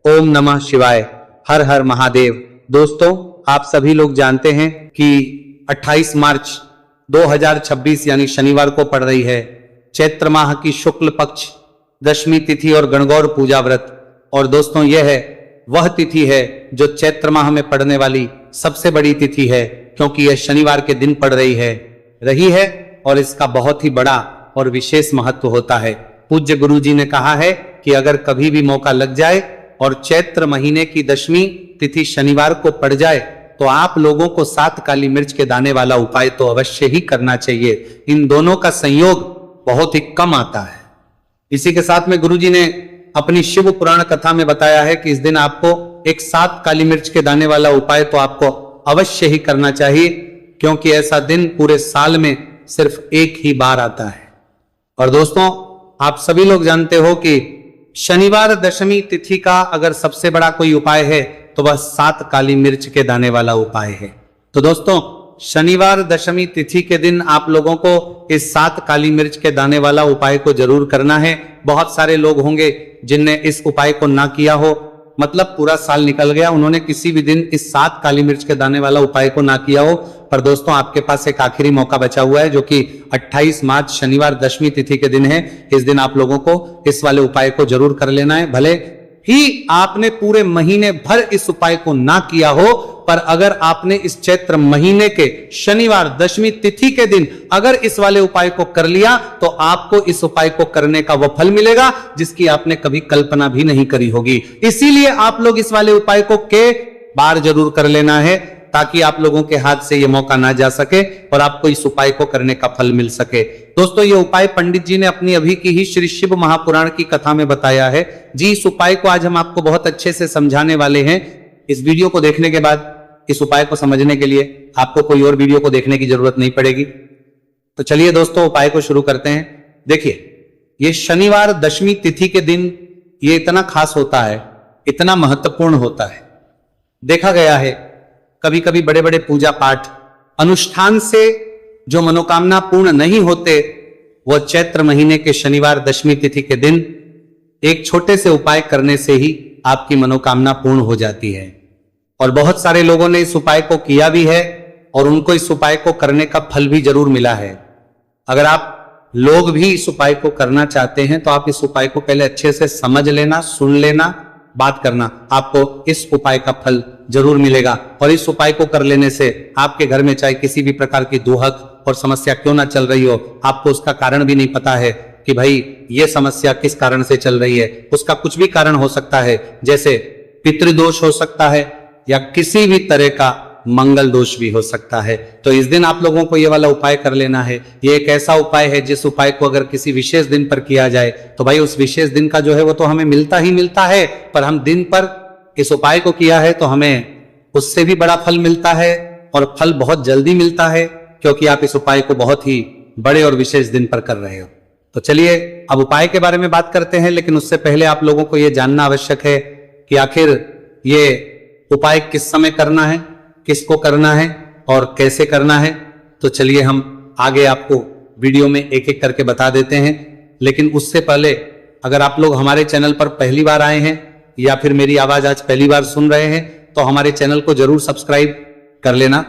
ओम नमः शिवाय। हर हर महादेव। दोस्तों, आप सभी लोग जानते हैं कि 28 मार्च 2026 यानी शनिवार को पड़ रही है चैत्र माह की शुक्ल पक्ष दशमी तिथि और गणगौर पूजा व्रत। और दोस्तों, यह है वह तिथि है जो चैत्र माह में पड़ने वाली सबसे बड़ी तिथि है, क्योंकि यह शनिवार के दिन पड़ रही है और इसका बहुत ही बड़ा और विशेष महत्व होता है। पूज्य गुरु जी ने कहा है कि अगर कभी भी मौका लग जाए और चैत्र महीने की दशमी तिथि शनिवार को पड़ जाए तो आप लोगों को 7 काली मिर्च के दाने वाला उपाय तो अवश्य ही करना चाहिए। इन दोनों का संयोग बहुत ही कम आता है। इसी के साथ में गुरुजी ने अपनी शिव पुराण कथा में बताया है कि इस दिन आपको एक 7 काली मिर्च के दाने वाला उपाय तो आपको अवश्य ही करना चाहिए, क्योंकि ऐसा दिन पूरे साल में सिर्फ एक ही बार आता है। और दोस्तों, आप सभी लोग जानते हो कि शनिवार दशमी तिथि का अगर सबसे बड़ा कोई उपाय है तो वह 7 काली मिर्च के दाने वाला उपाय है। तो दोस्तों, शनिवार दशमी तिथि के दिन आप लोगों को इस 7 काली मिर्च के दाने वाला उपाय को जरूर करना है। बहुत सारे लोग होंगे जिनने इस उपाय को ना किया हो, मतलब पूरा साल निकल गया, उन्होंने किसी भी दिन इस 7 काली मिर्च के दाने वाला उपाय को ना किया हो। पर दोस्तों, आपके पास एक आखिरी मौका बचा हुआ है, जो कि 28 मार्च शनिवार दशमी तिथि के दिन है। इस दिन आप लोगों को इस वाले उपाय को जरूर कर लेना है। भले ही आपने पूरे महीने भर इस उपाय को ना किया हो, पर अगर आपने इस चैत्र महीने के शनिवार दशमी तिथि के दिन अगर इस वाले उपाय को कर लिया तो आपको इस उपाय को करने का वह फल मिलेगा जिसकी आपने कभी कल्पना भी नहीं करी होगी। इसीलिए आप लोग इस वाले उपाय को के बार जरूर कर लेना है, ताकि आप लोगों के हाथ से यह मौका ना जा सके और आपको इस उपाय को करने का फल मिल सके। दोस्तों, ये उपाय पंडित जी ने अपनी अभी की ही श्री शिव महापुराण की कथा में बताया है जी। इस उपाय को आज हम आपको बहुत अच्छे से समझाने वाले हैं। इस वीडियो को देखने के बाद इस उपाय को समझने के लिए आपको कोई और वीडियो को देखने की जरूरत नहीं पड़ेगी। तो चलिए दोस्तों, उपाय को शुरू करते हैं। देखिए, ये शनिवार दशमी तिथि के दिन ये इतना खास होता है, इतना महत्वपूर्ण होता है। देखा गया है कभी कभी बड़े बड़े पूजा पाठ अनुष्ठान से जो मनोकामना पूर्ण नहीं होते, वह चैत्र महीने के शनिवार दशमी तिथि के दिन एक छोटे से उपाय करने से ही आपकी मनोकामना पूर्ण हो जाती है। और बहुत सारे लोगों ने इस उपाय को किया भी है और उनको इस उपाय को करने का फल भी जरूर मिला है। अगर आप लोग भी इस उपाय को करना चाहते हैं तो आप इस उपाय को पहले अच्छे से समझ लेना, सुन लेना, बात करना, आपको इस उपाय का फल जरूर मिलेगा। और इस उपाय को कर लेने से आपके घर में चाहे किसी भी प्रकार की दुहक और समस्या क्यों ना चल रही हो, आपको उसका कारण भी नहीं पता है कि भाई ये समस्या किस कारण से चल रही है, उसका कुछ भी कारण हो सकता है, जैसे पितृदोष हो सकता है या किसी भी तरह का मंगल दोष भी हो सकता है। तो इस दिन आप लोगों को ये वाला उपाय कर लेना है। ये एक ऐसा उपाय है जिस उपाय को अगर किसी विशेष दिन पर किया जाए तो भाई उस विशेष दिन का जो है वो तो हमें मिलता ही मिलता है, पर हम दिन पर इस उपाय को किया है तो हमें उससे भी बड़ा फल मिलता है और फल बहुत जल्दी मिलता है, क्योंकि आप इस उपाय को बहुत ही बड़े और विशेष दिन पर कर रहे हो। तो चलिए अब उपाय के बारे में बात करते हैं, लेकिन उससे पहले आप लोगों को यह जानना आवश्यक है कि आखिर ये उपाय किस समय करना है, किसको करना है और कैसे करना है। तो चलिए हम आगे आपको वीडियो में एक एक करके बता देते हैं। लेकिन उससे पहले अगर आप लोग हमारे चैनल पर पहली बार आए हैं या फिर मेरी आवाज आज पहली बार सुन रहे हैं तो हमारे चैनल को जरूर सब्सक्राइब कर लेना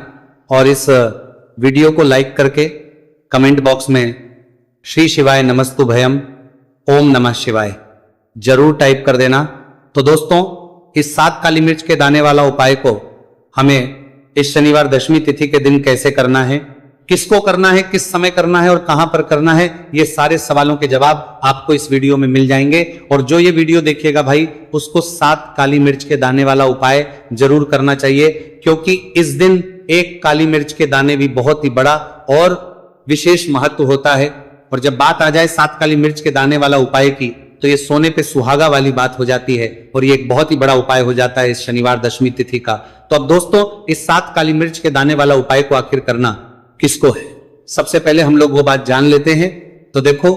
और इस वीडियो को लाइक करके कमेंट बॉक्स में श्री शिवाय नमस्तु भयम ओम नमः शिवाय जरूर टाइप कर देना। तो दोस्तों, इस 7 काली मिर्च के दाने वाला उपाय को हमें इस शनिवार दशमी तिथि के दिन कैसे करना है, किसको करना है, किस समय करना है और कहां पर करना है, ये सारे सवालों के जवाब आपको इस वीडियो में मिल जाएंगे। और जो ये वीडियो देखिएगा भाई, उसको 7 काली मिर्च के दाने वाला उपाय जरूर करना चाहिए, क्योंकि इस दिन एक काली मिर्च के दाने भी बहुत ही बड़ा और विशेष महत्व होता है। और जब बात आ जाए 7 काली मिर्च के दाने वाला उपाय की, तो ये सोने पे सुहागा वाली बात हो जाती है और ये एक बहुत ही बड़ा उपाय हो जाता है इस शनिवार दशमी तिथि का। तो अब दोस्तों, इस 7 काली मिर्च के दाने वाला उपाय को आखिर करना किसको है, सबसे पहले हम लोग वो बात जान लेते हैं। तो देखो,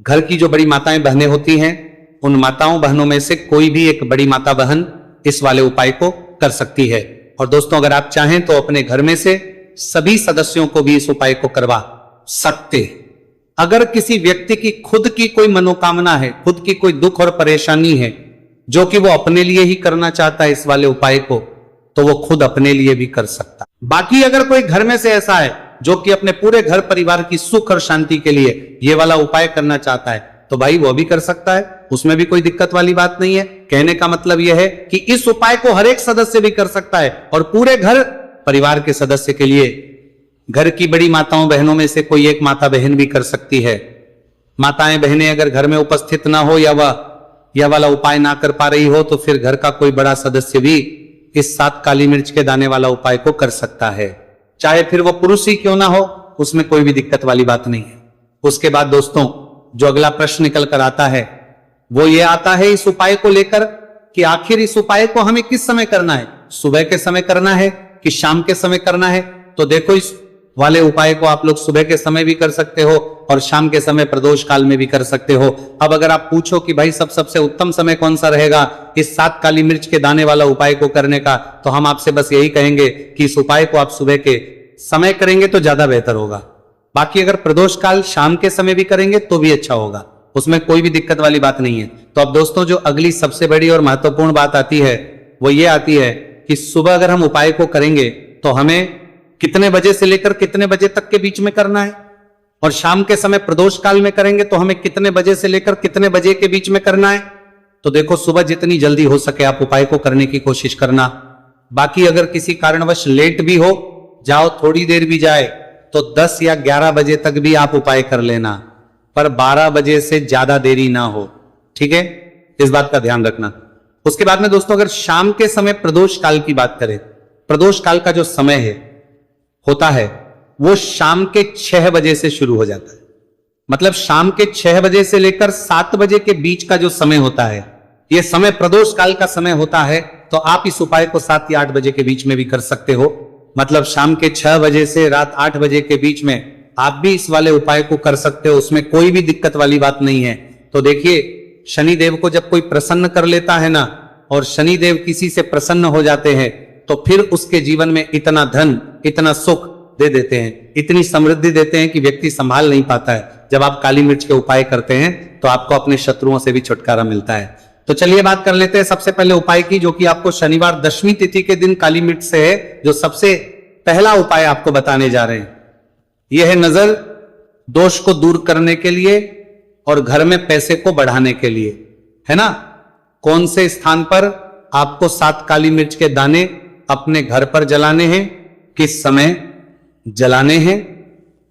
घर की जो बड़ी माताएं बहनें होती हैं, उन माताओं बहनों में से कोई भी एक बड़ी माता बहन इस वाले उपाय को कर सकती है। और दोस्तों, अगर आप चाहें तो अपने घर में से सभी सदस्यों को भी इस उपाय को करवा सकते। अगर किसी व्यक्ति की खुद की कोई मनोकामना है, खुद की कोई दुख और परेशानी है, जो कि वो अपने लिए ही करना चाहता है इस वाले उपाय को, तो वो खुद अपने लिए भी कर सकता है। बाकी अगर कोई घर में से ऐसा है जो कि अपने पूरे घर परिवार की सुख और शांति के लिए ये वाला उपाय करना चाहता है, तो भाई वो भी कर सकता है, उसमें भी कोई दिक्कत वाली बात नहीं है। कहने का मतलब यह है कि इस उपाय को हर एक सदस्य भी कर सकता है और पूरे घर परिवार के सदस्य के लिए, घर की बड़ी माताओं बहनों में से कोई एक माता बहन भी कर सकती है। माताएं बहनें अगर घर में उपस्थित ना हो या वह यह वाला उपाय ना कर पा रही हो, तो फिर घर का कोई बड़ा सदस्य भी इस 7 काली मिर्च के दाने वाला उपाय को कर सकता है, चाहे फिर वो पुरुष ही क्यों ना हो, उसमें कोई भी दिक्कत वाली बात नहीं है। उसके बाद दोस्तों जो अगला प्रश्न निकल कर आता है वो ये आता है इस उपाय को लेकर कि आखिर इस उपाय को हमें किस समय करना है, सुबह के समय करना है कि शाम के समय करना है। तो देखो इस वाले उपाय को आप लोग सुबह के समय भी कर सकते हो और शाम के समय प्रदोष काल में भी कर सकते हो। अब अगर आप पूछो कि भाई सबसे उत्तम समय कौन सा रहेगा इस 7 काली मिर्च के दाने वाला उपाय को करने का, तो हम आपसे बस यही कहेंगे कि इस उपाय को आप सुबह के समय करेंगे तो ज्यादा बेहतर होगा। बाकी अगर प्रदोष काल शाम के समय भी करेंगे तो भी अच्छा होगा, उसमें कोई भी दिक्कत वाली बात नहीं है। तो अब दोस्तों जो अगली सबसे बड़ी और महत्वपूर्ण बात आती है वो ये आती है कि सुबह अगर हम उपाय को करेंगे तो हमें कितने बजे से लेकर कितने बजे तक के बीच में करना है, और शाम के समय प्रदोष काल में करेंगे तो हमें कितने बजे से लेकर कितने बजे के बीच में करना है। तो देखो सुबह जितनी जल्दी हो सके आप उपाय को करने की कोशिश करना। बाकी अगर किसी कारणवश लेट भी हो जाओ, थोड़ी देर भी जाए, तो 10 या 11 बजे तक भी आप उपाय कर लेना, पर 12 बजे से ज्यादा देरी ना हो, ठीक है, इस बात का ध्यान रखना। उसके बाद में दोस्तों अगर शाम के समय प्रदोष काल की बात करें, प्रदोष काल का जो समय है होता है वो शाम के 6 बजे से शुरू हो जाता है। मतलब शाम के 6 बजे से लेकर 7 बजे के बीच का जो समय होता है, यह समय प्रदोष काल का समय होता है। तो आप इस उपाय को 7 या 8 बजे के बीच में भी कर सकते हो। मतलब शाम के 6 बजे से रात 8 बजे के बीच में आप भी इस वाले उपाय को कर सकते हो, उसमें कोई भी दिक्कत वाली बात नहीं है। तो देखिए शनिदेव को जब कोई प्रसन्न कर लेता है ना, और शनिदेव किसी से प्रसन्न हो जाते हैं, तो फिर उसके जीवन में इतना धन, इतना सुख दे देते हैं, इतनी समृद्धि देते हैं कि व्यक्ति संभाल नहीं पाता है। जब आप काली मिर्च के उपाय करते हैं तो आपको अपने शत्रुओं से भी छुटकारा मिलता है। तो चलिए बात कर लेते हैं सबसे पहले उपाय की, जो कि आपको शनिवार दशमी तिथि के दिन काली मिर्च से है। जो सबसे पहला उपाय आपको बताने जा रहे हैं यह है नजर दोष को दूर करने के लिए और घर में पैसे को बढ़ाने के लिए, है ना। कौन से स्थान पर आपको 7 काली मिर्च के दाने अपने घर पर जलाने हैं, किस समय जलाने हैं,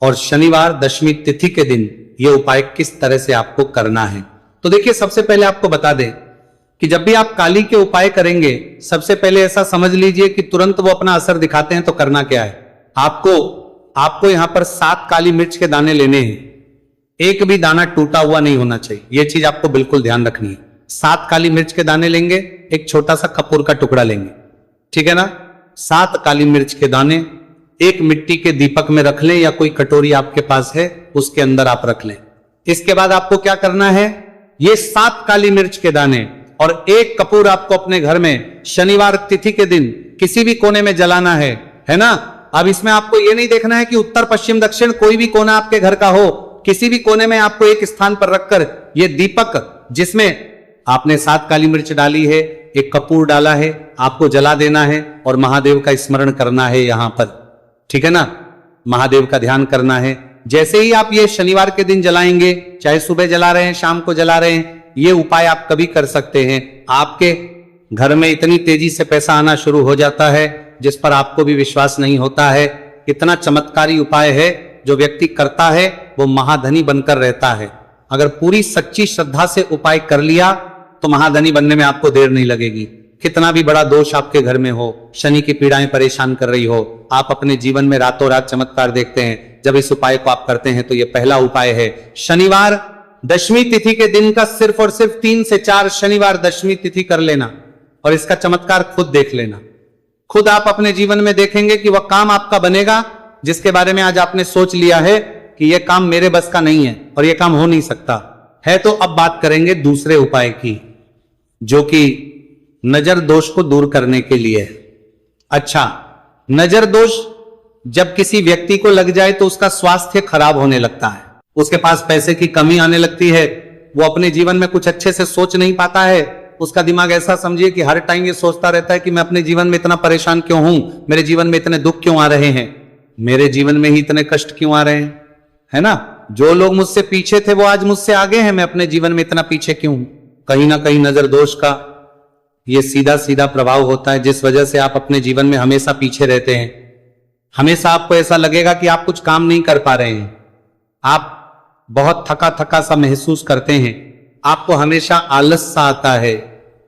और शनिवार दशमी तिथि के दिन यह उपाय किस तरह से आपको करना है। तो देखिए सबसे पहले आपको बता दें कि जब भी आप काली के उपाय करेंगे, सबसे पहले ऐसा समझ लीजिए कि तुरंत वो अपना असर दिखाते हैं। तो करना क्या है, आपको यहां पर 7 काली मिर्च के दाने लेने हैं। एक भी दाना टूटा हुआ नहीं होना चाहिए, यह चीज आपको बिल्कुल ध्यान रखनी है। 7 काली मिर्च के दाने लेंगे, एक छोटा सा कपूर का टुकड़ा लेंगे, ठीक है ना। 7 काली मिर्च के दाने एक मिट्टी के दीपक में रख लें, या कोई कटोरी आपके पास है उसके अंदर आप रख लें। इसके बाद आपको क्या करना है, ये 7 काली मिर्च के दाने और एक कपूर आपको अपने घर में शनिवार तिथि के दिन किसी भी कोने में जलाना है ना। अब इसमें आपको ये नहीं देखना है कि उत्तर पश्चिम दक्षिण कोई भी कोना आपके घर का हो, किसी भी कोने में आपको एक स्थान पर रखकर ये दीपक जिसमें आपने 7 काली मिर्च डाली है, एक कपूर डाला है, आपको जला देना है और महादेव का स्मरण करना है यहां पर, ठीक है ना। महादेव का ध्यान करना है। जैसे ही आप ये शनिवार के दिन जलाएंगे, चाहे सुबह जला रहे हैं शाम को जला रहे हैं, ये उपाय आप कभी कर सकते हैं। आपके घर में इतनी तेजी से पैसा आना शुरू हो जाता है जिस पर आपको भी विश्वास नहीं होता है। इतना चमत्कारी उपाय है, जो व्यक्ति करता है वो महाधनी बनकर रहता है। अगर पूरी सच्ची श्रद्धा से उपाय कर लिया तो महाधनी बनने में आपको देर नहीं लगेगी। कितना भी बड़ा दोष आपके घर में हो, शनि की पीड़ाएं परेशान कर रही हो, आप अपने जीवन में रातों रात चमत्कार देखते हैं जब इस उपाय को आप करते हैं। तो ये पहला उपाय है शनिवार दशमी तिथि के दिन का, सिर्फ और सिर्फ 3 से 4 शनिवार दशमी तिथि कर लेना और इसका चमत्कार खुद देख लेना। खुद आप अपने जीवन में देखेंगे कि वह काम आपका बनेगा जिसके बारे में आज आपने सोच लिया है कि यह काम मेरे बस का नहीं है और यह काम हो नहीं सकता है। तो अब बात करेंगे दूसरे उपाय की, जो कि नजर दोष को दूर करने के लिए है। अच्छा, नजर दोष जब किसी व्यक्ति को लग जाए तो उसका स्वास्थ्य खराब होने लगता है, उसके पास पैसे की कमी आने लगती है, वो अपने जीवन में कुछ अच्छे से सोच नहीं पाता है, उसका दिमाग ऐसा समझिए कि हर टाइम ये सोचता रहता है कि मैं अपने जीवन में इतना परेशान क्यों हूं, मेरे जीवन में इतने दुख क्यों आ रहे हैं, मेरे जीवन में ही इतने कष्ट क्यों आ रहे हैं, है ना। जो लोग मुझसे पीछे थे वो आज मुझसे आगे हैं, मैं अपने जीवन में इतना पीछे क्यों हूं। कहीं ना कहीं नजर दोष का ये सीधा सीधा प्रभाव होता है, जिस वजह से आप अपने जीवन में हमेशा पीछे रहते हैं। हमेशा आपको ऐसा लगेगा कि आप कुछ काम नहीं कर पा रहे हैं, आप बहुत थका थका सा महसूस करते हैं, आपको हमेशा आलस सा आता है।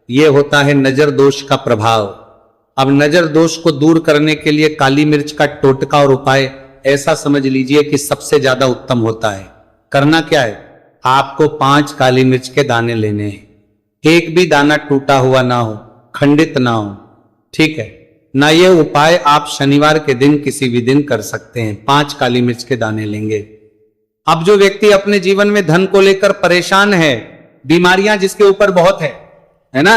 यह होता है नजर दोष का प्रभाव। अब नजर दोष को दूर करने के लिए काली मिर्च का टोटका और उपाय ऐसा समझ लीजिए कि सबसे ज्यादा उत्तम होता है। करना क्या है, आपको 5 काली मिर्च के दाने लेने हैं, एक भी दाना टूटा हुआ ना हो, खंडित ना हो, ठीक है ना। यह उपाय आप शनिवार के दिन किसी भी दिन कर सकते हैं। 5 काली मिर्च के दाने लेंगे। अब जो व्यक्ति अपने जीवन में धन को लेकर परेशान है, बीमारियां जिसके ऊपर बहुत है ना,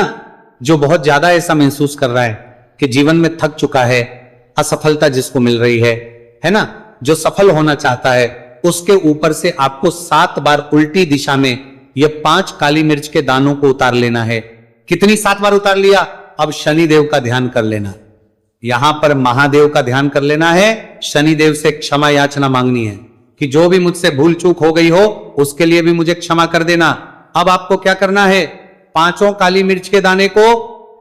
जो बहुत ज्यादा ऐसा महसूस कर रहा है कि जीवन में थक चुका है, असफलता जिसको मिल रही है ना, जो सफल होना चाहता है, उसके ऊपर से आपको 7 बार उल्टी दिशा में ये 5 काली मिर्च के दानों को उतार लेना है। कितनी 7 बार उतार लिया, अब शनिदेव का ध्यान कर लेना, यहां पर महादेव का ध्यान कर लेना है, शनिदेव से क्षमा याचना मांगनी है कि जो भी मुझसे भूल चूक हो गई हो उसके लिए भी मुझे क्षमा कर देना। अब आपको क्या करना है, 5 काली मिर्च के दाने को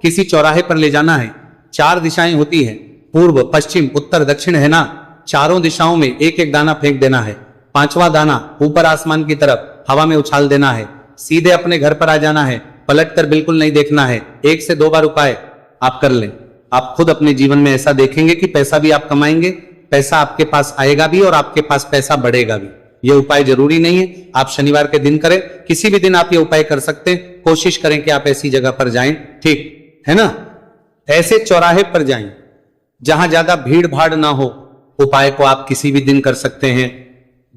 किसी चौराहे पर ले जाना है। 4 दिशाएं होती है, पूर्व पश्चिम उत्तर दक्षिण, है ना। चारों दिशाओं में एक एक दाना फेंक देना है। 5वां दाना ऊपर आसमान की तरफ हवा में उछाल देना है। सीधे अपने घर पर आ जाना है, पलट कर बिल्कुल नहीं देखना है। 1 से 2 बार उपाय आप कर लें, आप खुद अपने जीवन में ऐसा देखेंगे कि पैसा भी आप कमाएंगे, पैसा आपके पास आएगा भी और आपके पास पैसा बढ़ेगा भी। यह उपाय जरूरी नहीं है आप शनिवार के दिन करें, किसी भी दिन आप ये उपाय कर सकते हैं। कोशिश करें कि आप ऐसी जगह पर जाएं, ठीक है ना, ऐसे चौराहे पर जाएं जहां ज्यादा भीड़ भाड़ ना हो। उपाय को आप किसी भी दिन कर सकते हैं,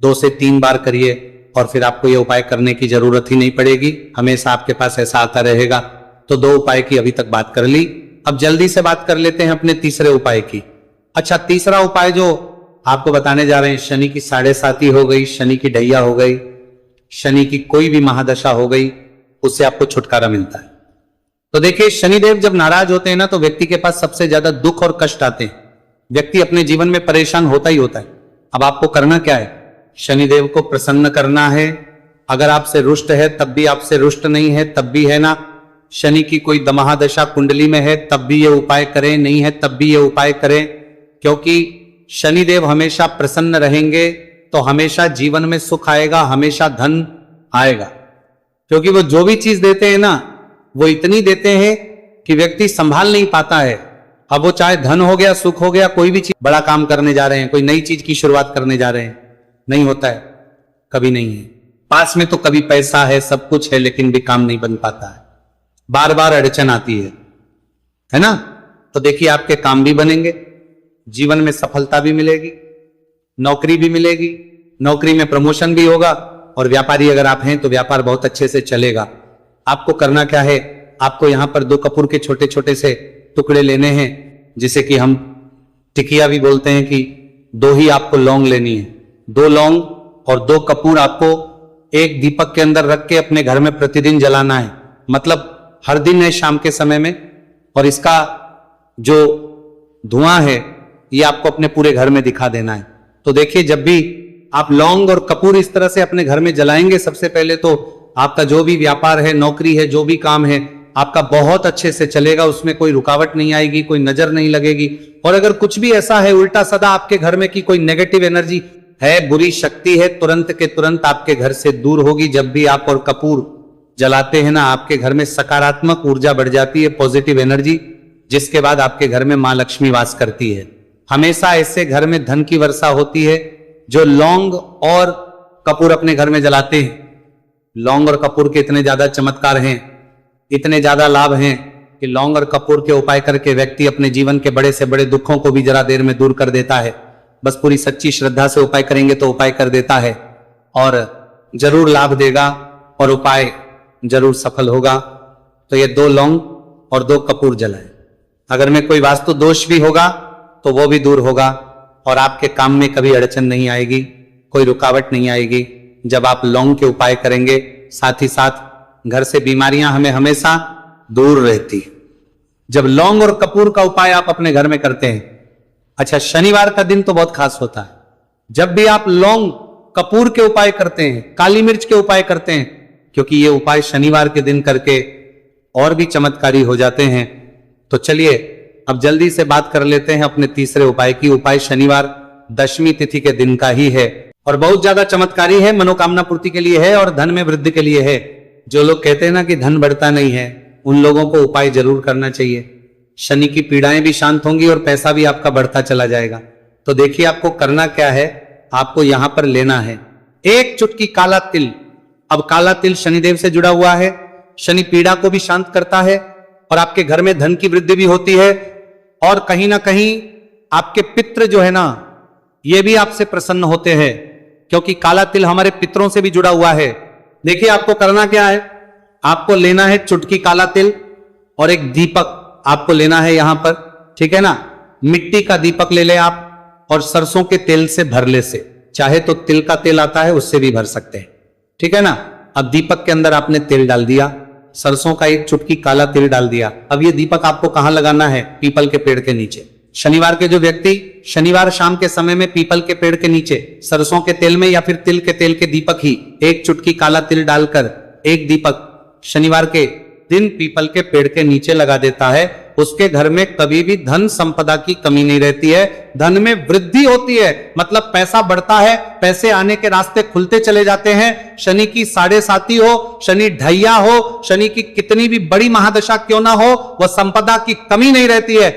2 से 3 बार करिए और फिर आपको यह उपाय करने की जरूरत ही नहीं पड़ेगी, हमेशा आपके पास ऐसा आता रहेगा। तो 2 उपाय की अभी तक बात कर ली, अब जल्दी से बात कर लेते हैं अपने तीसरे उपाय की। अच्छा, तीसरा उपाय जो आपको बताने जा रहे हैं, शनि की 7.5 हो गई, शनि की ढैया हो गई, शनि की कोई भी महादशा हो गई, उससे आपको छुटकारा मिलता है। तो देखिए, शनिदेव जब नाराज होते हैं ना, तो व्यक्ति के पास सबसे ज्यादा दुख और कष्ट आते हैं, व्यक्ति अपने जीवन में परेशान होता ही होता है। अब आपको करना क्या है, शनिदेव को प्रसन्न करना है। अगर आपसे रुष्ट है तब भी, आपसे रुष्ट नहीं है तब भी, है ना, शनि की कोई महादशा कुंडली में है तब भी ये उपाय करें, नहीं है तब भी ये उपाय करें, क्योंकि शनिदेव हमेशा प्रसन्न रहेंगे तो हमेशा जीवन में सुख आएगा, हमेशा धन आएगा। क्योंकि वो जो भी चीज देते हैं ना, वो इतनी देते हैं कि व्यक्ति संभाल नहीं पाता है। अब वो चाहे धन हो गया, सुख हो गया, कोई भी चीज, बड़ा काम करने जा रहे हैं, कोई नई चीज की शुरुआत करने जा रहे हैं, नहीं होता है, कभी नहीं है। पास में तो कभी पैसा है, सब कुछ है, लेकिन भी काम नहीं बन पाता है, बार बार अड़चन आती है ना। तो देखिए, आपके काम भी बनेंगे, जीवन में सफलता भी मिलेगी, नौकरी भी मिलेगी, नौकरी में प्रमोशन भी होगा, और व्यापारी अगर आप हैं तो व्यापार बहुत अच्छे से चलेगा। आपको करना क्या है, आपको यहां पर 2 कपूर के छोटे छोटे से टुकड़े लेने हैं, जिसे कि हम टिकिया भी बोलते हैं, कि 2 ही आपको लौंग लेनी है। 2 लौंग और 2 कपूर आपको एक दीपक के अंदर रख के अपने घर में प्रतिदिन जलाना है, मतलब हर दिन है शाम के समय में। और इसका जो धुआं है ये आपको अपने पूरे घर में दिखा देना है। तो देखिए, जब भी आप लौंग और कपूर इस तरह से अपने घर में जलाएंगे, सबसे पहले तो आपका जो भी व्यापार है, नौकरी है, जो भी काम है, आपका बहुत अच्छे से चलेगा, उसमें कोई रुकावट नहीं आएगी, कोई नजर नहीं लगेगी। और अगर कुछ भी ऐसा है उल्टा सदा आपके घर में कि कोई नेगेटिव एनर्जी है, बुरी शक्ति है, तुरंत के तुरंत आपके घर से दूर होगी। जब भी आप और कपूर जलाते हैं ना, आपके घर में सकारात्मक ऊर्जा बढ़ जाती है, पॉजिटिव एनर्जी, जिसके बाद आपके घर में मां लक्ष्मी वास करती है। हमेशा ऐसे घर में धन की वर्षा होती है जो लौंग और कपूर अपने घर में जलाते हैं। लौंग और कपूर के इतने ज्यादा चमत्कार हैं, इतने ज्यादा लाभ हैं कि लौंग और कपूर के उपाय करके व्यक्ति अपने जीवन के बड़े से बड़े दुखों को भी जरा देर में दूर कर देता है। बस पूरी सच्ची श्रद्धा से उपाय करेंगे तो उपाय कर देता है, और जरूर लाभ देगा और उपाय जरूर सफल होगा। तो ये 2 लौंग और 2 कपूर जलाएं। अगर में कोई वास्तु दोष भी होगा तो वो भी दूर होगा, और आपके काम में कभी अड़चन नहीं आएगी, कोई रुकावट नहीं आएगी जब आप लौंग के उपाय करेंगे। साथ ही साथ घर से बीमारियां हमें हमेशा दूर रहती। जब लौंग और कपूर का उपाय आप अपने घर में करते हैं, अच्छा शनिवार का दिन तो बहुत खास होता है, जब भी आप लौंग कपूर के उपाय करते हैं, काली मिर्च के उपाय करते हैं, क्योंकि ये उपाय शनिवार के दिन करके और भी चमत्कारी हो जाते हैं। तो चलिए अब जल्दी से बात कर लेते हैं अपने तीसरे उपाय की। उपाय शनिवार दशमी तिथि के दिन का ही है और बहुत ज्यादा चमत्कारी है, मनोकामना पूर्ति के लिए है और धन में वृद्धि के लिए है। जो लोग कहते हैं ना कि धन बढ़ता नहीं है, उन लोगों को उपाय जरूर करना चाहिए। शनि की पीड़ाएं भी शांत होंगी और पैसा भी आपका बढ़ता चला जाएगा। तो देखिए आपको करना क्या है, आपको यहां पर लेना है एक चुटकी काला तिल। अब काला तिल शनिदेव से जुड़ा हुआ है, शनि पीड़ा को भी शांत करता है और आपके घर में धन की वृद्धि भी होती है और कहीं ना कहीं आपके पितृ जो है ना, ये भी आपसे प्रसन्न होते हैं, क्योंकि काला तिल हमारे पितरों से भी जुड़ा हुआ है। देखिए आपको करना क्या है, आपको लेना है चुटकी काला तिल और एक दीपक आपको लेना है यहां पर, ठीक है ना। मिट्टी का दीपक ले ले आप और सरसों के तेल से भरले से, चाहे तो तिल का तेल आता है उससे भी भर सकते हैं, ठीक है ना। अब दीपक के अंदर आपने तेल डाल दिया, सरसों का एक चुटकी काला तिल डाल दिया। अब ये दीपक आपको कहां लगाना है, पीपल के पेड़ के नीचे। शनिवार के जो व्यक्ति शनिवार शाम के समय में पीपल के पेड़ के नीचे सरसों के तेल में या फिर तिल के तेल के दीपक ही एक चुटकी काला तिल डालकर एक दीपक शनिवार के दिन पीपल के पेड़ के नीचे लगा देता है, उसके घर में कभी भी धन संपदा की कमी नहीं रहती है, धन में वृद्धि होती है, मतलब पैसा बढ़ता है, पैसे आने के रास्ते खुलते चले जाते हैं। शनि की साढ़े साती हो, शनि ढैया हो, शनि की कितनी भी बड़ी महादशा क्यों ना हो, वह संपदा की कमी नहीं रहती है,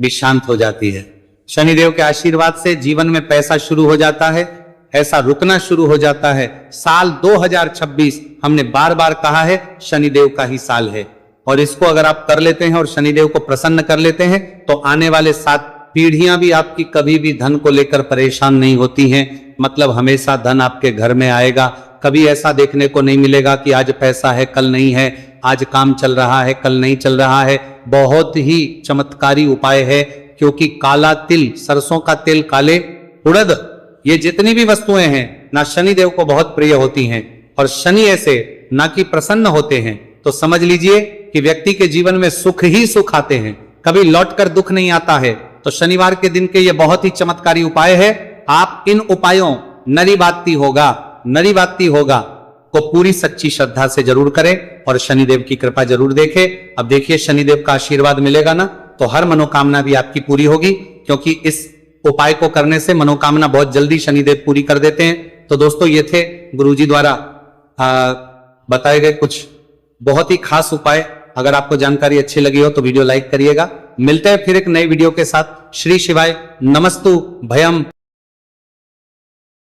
भी शांत हो जाती है। शनिदेव के आशीर्वाद से जीवन में पैसा शुरू हो जाता है, ऐसा रुकना शुरू हो जाता है। साल 2026 हमने बार बार कहा है शनिदेव का ही साल है और इसको अगर आप कर लेते हैं और शनिदेव को प्रसन्न कर लेते हैं तो आने वाले 7 पीढ़ियां भी आपकी कभी भी धन को लेकर परेशान नहीं होती हैं। मतलब हमेशा धन आपके घर में आएगा, कभी ऐसा देखने को नहीं मिलेगा कि आज पैसा है कल नहीं है, आज काम चल रहा है कल नहीं चल रहा है। बहुत ही चमत्कारी उपाय है, क्योंकि काला तिल, सरसों का तेल, काले उड़द, ये जितनी भी वस्तुएं हैं ना शनिदेव को बहुत प्रिय होती हैं और शनि ऐसे ना कि प्रसन्न होते हैं तो समझ लीजिए कि व्यक्ति के जीवन में सुख ही सुख आते हैं, कभी लौटकर दुख नहीं आता है। तो शनिवार के दिन के ये बहुत ही चमत्कारी उपाय है। आप इन उपायों नरीबाती होगा को पूरी सच्ची श्रद्धा से जरूर करें और शनिदेव की कृपा जरूर देखें। अब देखिए शनिदेव का आशीर्वाद मिलेगा ना तो हर मनोकामना भी आपकी पूरी होगी, क्योंकि इस उपाय को करने से मनोकामना बहुत जल्दी शनिदेव पूरी कर देते हैं। तो दोस्तों ये थे गुरुजी द्वारा बताए गए कुछ बहुत ही खास उपाय। अगर आपको जानकारी अच्छी लगी हो तो वीडियो लाइक करिएगा। मिलते हैं फिर एक नई वीडियो के साथ। श्री शिवाय, नमस्तु भयम।